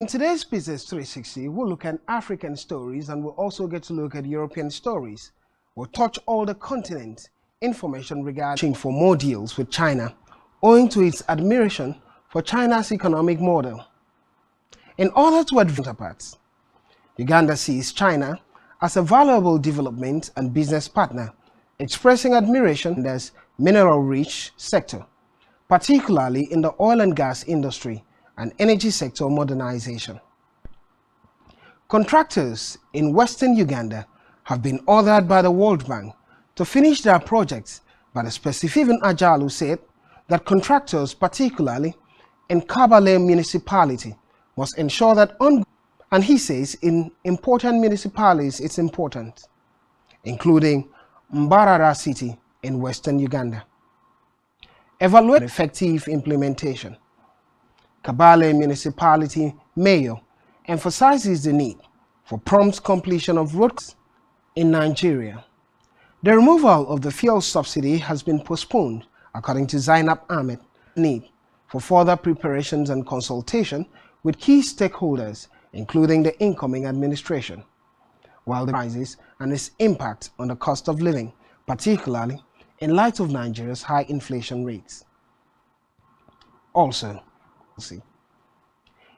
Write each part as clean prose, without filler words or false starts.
In today's Business 360, we'll look at African stories and we'll also get to look at European stories. We'll touch all the continents, information regarding for more deals with China, owing to its admiration for China's economic model. In order to advance apart, Uganda sees China as a valuable development and business partner, expressing admiration in this mineral-rich sector, particularly in the oil and gas industry and energy sector modernization. Contractors in Western Uganda have been ordered by the World Bank to finish their projects, but the specific even Ajalu said that contractors, particularly in Kabale municipality, must ensure that and he says in important municipalities it's important, including Mbarara City in Western Uganda. Evaluate effective implementation. Kabale municipality mayor emphasizes the need for prompt completion of roads in Nigeria. The removal of the fuel subsidy has been postponed, according to Zainab Ahmed. Need for further preparations and consultation with key stakeholders, including the incoming administration, while the crisis and its impact on the cost of living, particularly in light of Nigeria's high inflation rates. Also,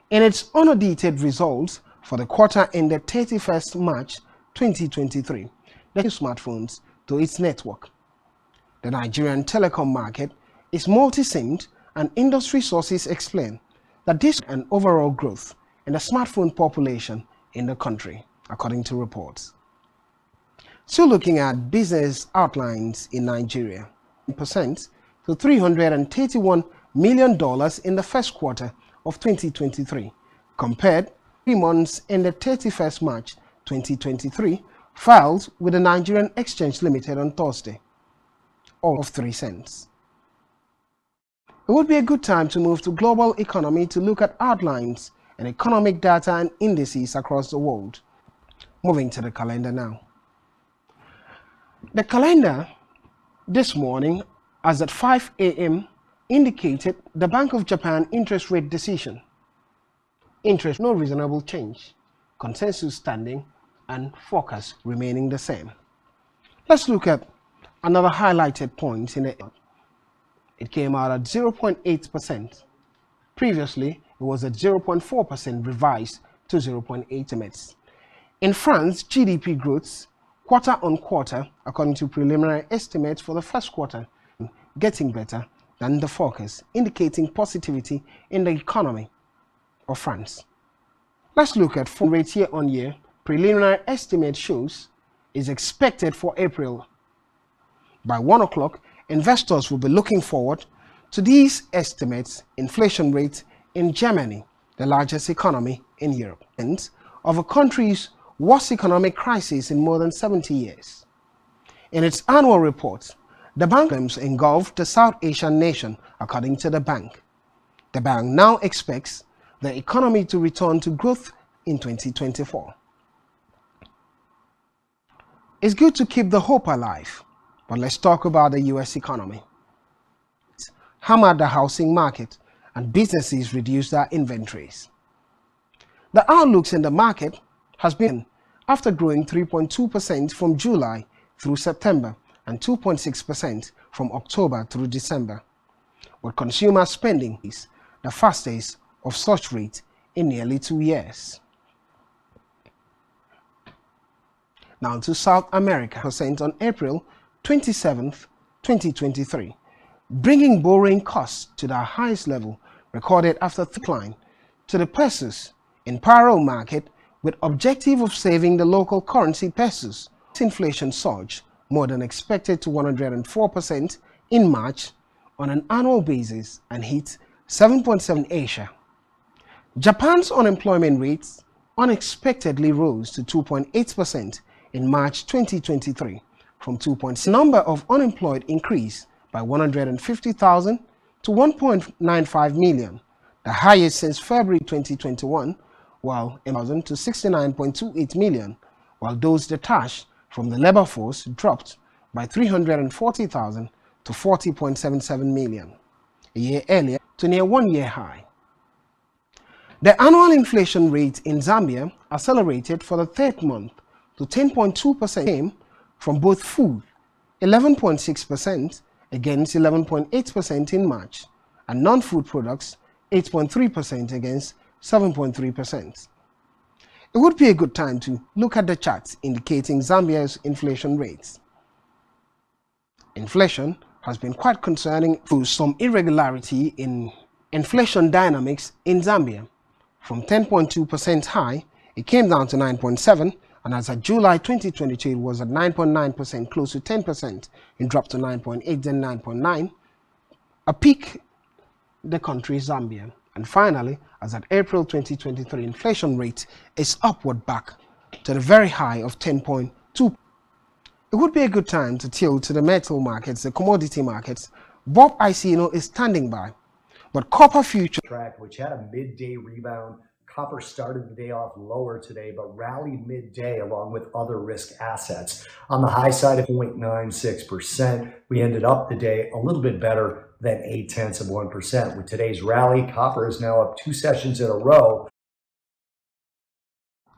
in its unaudited results for the quarter ended 31st March 2023, the smartphones to its network. The Nigerian telecom market is multi-SIMmed, and industry sources explain that this is an overall growth in the smartphone population in the country, according to reports. Still looking at business outlines in Nigeria, percent to $331 million in the first quarter of 2023, compared 3 months ended 31st March 2023, filed with the Nigerian Exchange Limited on Thursday, all of 3 cents. It would be a good time to move to global economy to look at outlines and economic data and indices across the world. Moving to the calendar now. The calendar this morning, as at 5 a.m., indicated the Bank of Japan interest rate decision. Interest, no reasonable change. Consensus standing and forecast remaining the same. Let's look at another highlighted point in the. It came out at 0.8%. Previously, it was at 0.4%, revised to 0.8%. In France, GDP growth quarter on quarter, according to preliminary estimates for the first quarter, getting better than the forecast, indicating positivity in the economy of France. Let's look at full rate year on year. Preliminary estimate shows is expected for April. By 1 o'clock, investors will be looking forward to these estimates. Inflation rate in Germany, the largest economy in Europe, and of a country's worst economic crisis in more than 70 years. In its annual report, the bank engulfed the South Asian nation, according to the bank. The bank now expects the economy to return to growth in 2024. It's good to keep the hope alive, but let's talk about the U.S. economy. Hammered the housing market and businesses reduced their inventories. The outlooks in the market has been after growing 3.2% from July through September and 2.6% from October through December, with consumer spending is the fastest of such rate in nearly 2 years. Now to South America, percent on April 27th, 2023, bringing borrowing costs to their highest level recorded after decline to the pesos in parallel market with objective of saving the local currency pesos. Inflation surged more than expected to 104% in March on an annual basis and hit 7.7% Asia. Japan's unemployment rates unexpectedly rose to 2.8% in March 2023 from 2.6%. Number of unemployed increased by 150,000 to 1.95 million, the highest since February 2021, while employment to 69.28 million, while those detached from the labor force dropped by 340,000 to 40.77 million, a year earlier to near 1 year high. The annual inflation rate in Zambia accelerated for the third month to 10.2%, came from both food, 11.6% against 11.8% in March, and non-food products, 8.3% against 7.3%. It would be a good time to look at the charts indicating Zambia's inflation rates. Inflation has been quite concerning through some irregularity in inflation dynamics in Zambia. From 10.2% high, it came down to 9.7%, and as of July 2022, it was at 9.9%, close to 10%. It dropped to 9.8%, then 9.9%. A peak the country Zambia. And finally, as at April 2023, inflation rate is upward back to the very high of 10.2%. It would be a good time to tilt to the metal markets, the commodity markets. Bob Icino is standing by, but copper future track, which had a midday rebound. Copper started the day off lower today, but rallied midday along with other risk assets. On the high side of 0.96%, we ended up the day a little bit better than 0.8%. With today's rally, copper is now up 2 sessions in a row.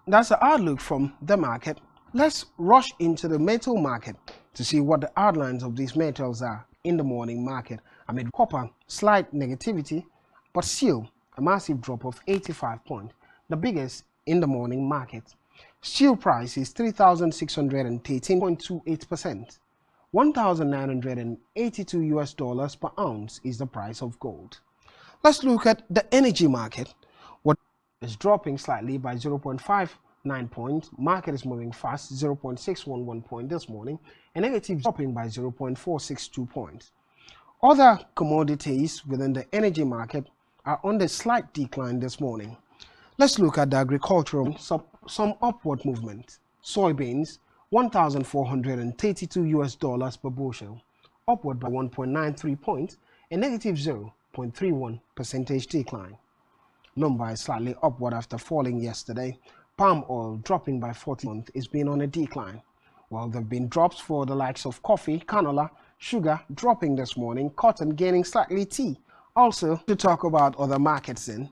That's the outlook from the market. Let's rush into the metal market to see what the outlines of these metals are in the morning market. Amid copper, slight negativity, but still a massive drop of 85 points, the biggest in the morning market. Steel price is $3,613.28. $1,982 per ounce is the price of gold. Let's look at the energy market. What is dropping slightly by 0.59 points. Market is moving fast, 0.611 point this morning, and negative dropping by 0.462 points. Other commodities within the energy market are on the slight decline this morning. Let's look at the agricultural, some upward movement. Soybeans, $1,432 per bushel, upward by 1.93 points, a negative 0.31 percentage decline. Lumber is slightly upward after falling yesterday. Palm oil dropping by 40 months is being on a decline. While there have been drops for the likes of coffee, canola, sugar dropping this morning, cotton gaining slightly, tea. Also, to talk about other markets in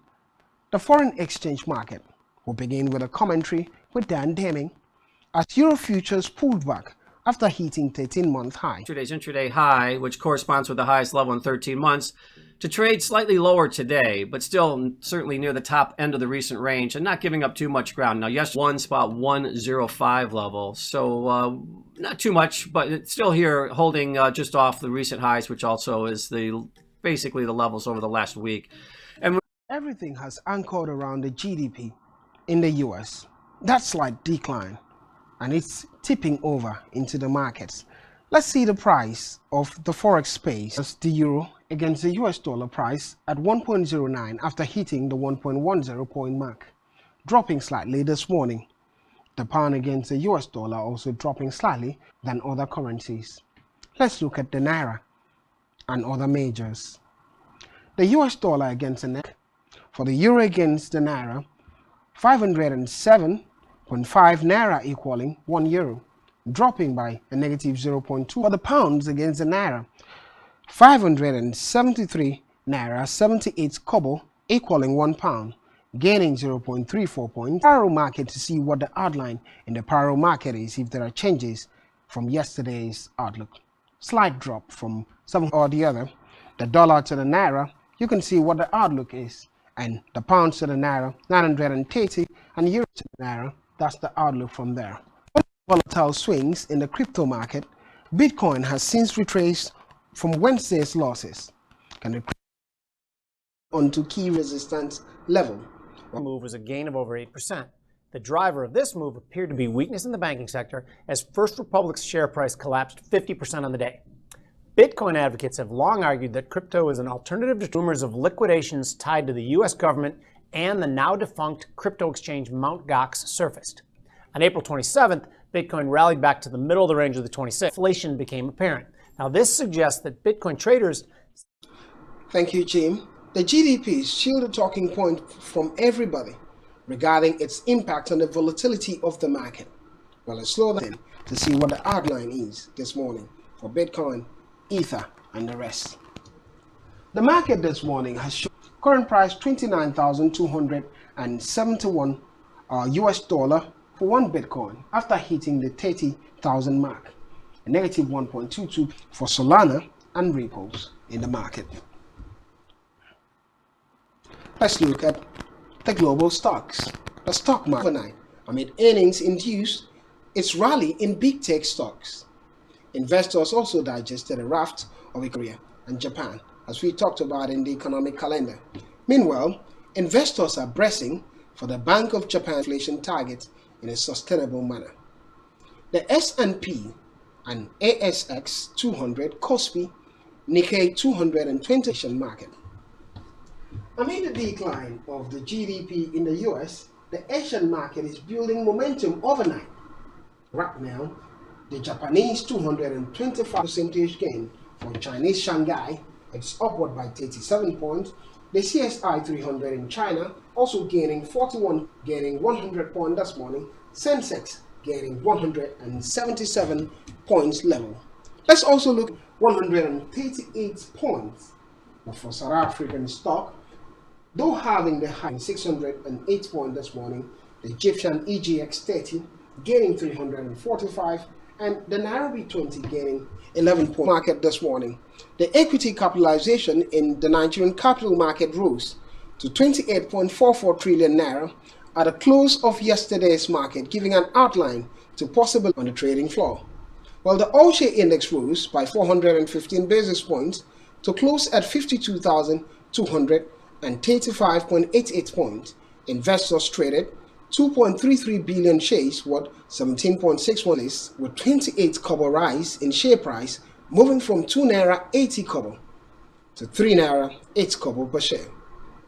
the foreign exchange market, we'll begin with a commentary with Dan Deming. As Euro futures pulled back after hitting 13-month high. Yesterday's intraday high, which corresponds with the highest level in 13 months, to trade slightly lower today, but still certainly near the top end of the recent range and not giving up too much ground. Now, yesterday, 1.105 level, so not too much, but it's still here holding just off the recent highs, which also is basically the levels over the last week. And everything has anchored around the GDP in the US. That slight decline, and it's tipping over into the markets. Let's see the price of the forex space. That's the euro against the US dollar price at 1.09 after hitting the 1.10 point mark, dropping slightly this morning. The pound against the US dollar also dropping slightly than other currencies. Let's look at the naira and other majors. The US dollar against the NEC, for the euro against the naira, 507.5 naira equaling 1 euro, dropping by a negative 0.2. For the pounds against the naira, 573 naira 78 kobo equaling 1 pound, gaining 0.34 points. Paro market to see what the outline in the paro market is if there are changes from yesterday's outlook. Slight drop from some or the other. The dollar to the naira, you can see what the outlook is, and the pound to the naira 930 and euro to the naira, that's the outlook from there. Volatile swings in the crypto market. Bitcoin has since retraced from Wednesday's losses. Can it onto key resistance level? The move was a gain of over 8%. The driver of this move appeared to be weakness in the banking sector as First Republic's share price collapsed 50% on the day. Bitcoin advocates have long argued that crypto is an alternative to rumors of liquidations tied to the US government and the now defunct crypto exchange Mt. Gox surfaced. On April 27th, Bitcoin rallied back to the middle of the range of the 26th. Inflation became apparent. Now this suggests that Bitcoin traders... Thank you, Jim. The GDP is still the talking point from everybody regarding its impact on the volatility of the market. Well, let's slow down to see what the outline is this morning for Bitcoin, Ether, and the rest. The market this morning has shown current price $29,200 $171 US dollar for one Bitcoin after hitting the 30,000 mark, a negative 1.22 for Solana and repos in the market. Let's look at the global stocks. The stock market overnight, amid earnings induced its rally in big tech stocks. Investors also digested a raft of Korea and Japan, as we talked about in the economic calendar. Meanwhile, investors are bracing for the Bank of Japan inflation target in a sustainable manner. The S&P and ASX 200, Kospi, Nikkei 220 market. Amid the decline of the GDP in the US, the Asian market is building momentum overnight. Right now, the Japanese 225% gain for Chinese Shanghai, it's upward by 37 points. The CSI 300 in China also gaining 41, gaining 100 points this morning. Sensex gaining 177 points level. Let's also look at 138 points for South African stock, though having the high 608 points this morning. The Egyptian EGX 30 gaining 345, and the Nairobi 20 gaining 11 points market this morning. The equity capitalization in the Nigerian capital market rose to 28.44 trillion naira at the close of yesterday's market, giving an outline to possible on the trading floor. While the All-Share Index rose by 415 basis points to close at 52,235.88 points, investors traded 2.33 billion shares worth 17.61 with 28 kobo rise in share price, moving from 2 naira 80 kobo to 3 naira 8 kobo per share.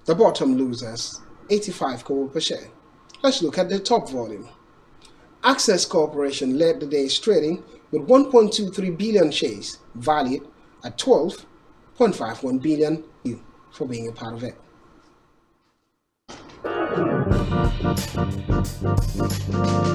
The bottom losers 85 kobo per share. Let's look at the top volume. Access Corporation led the day's trading with 1.23 billion shares valued at 12.51 billion. For being a part of it.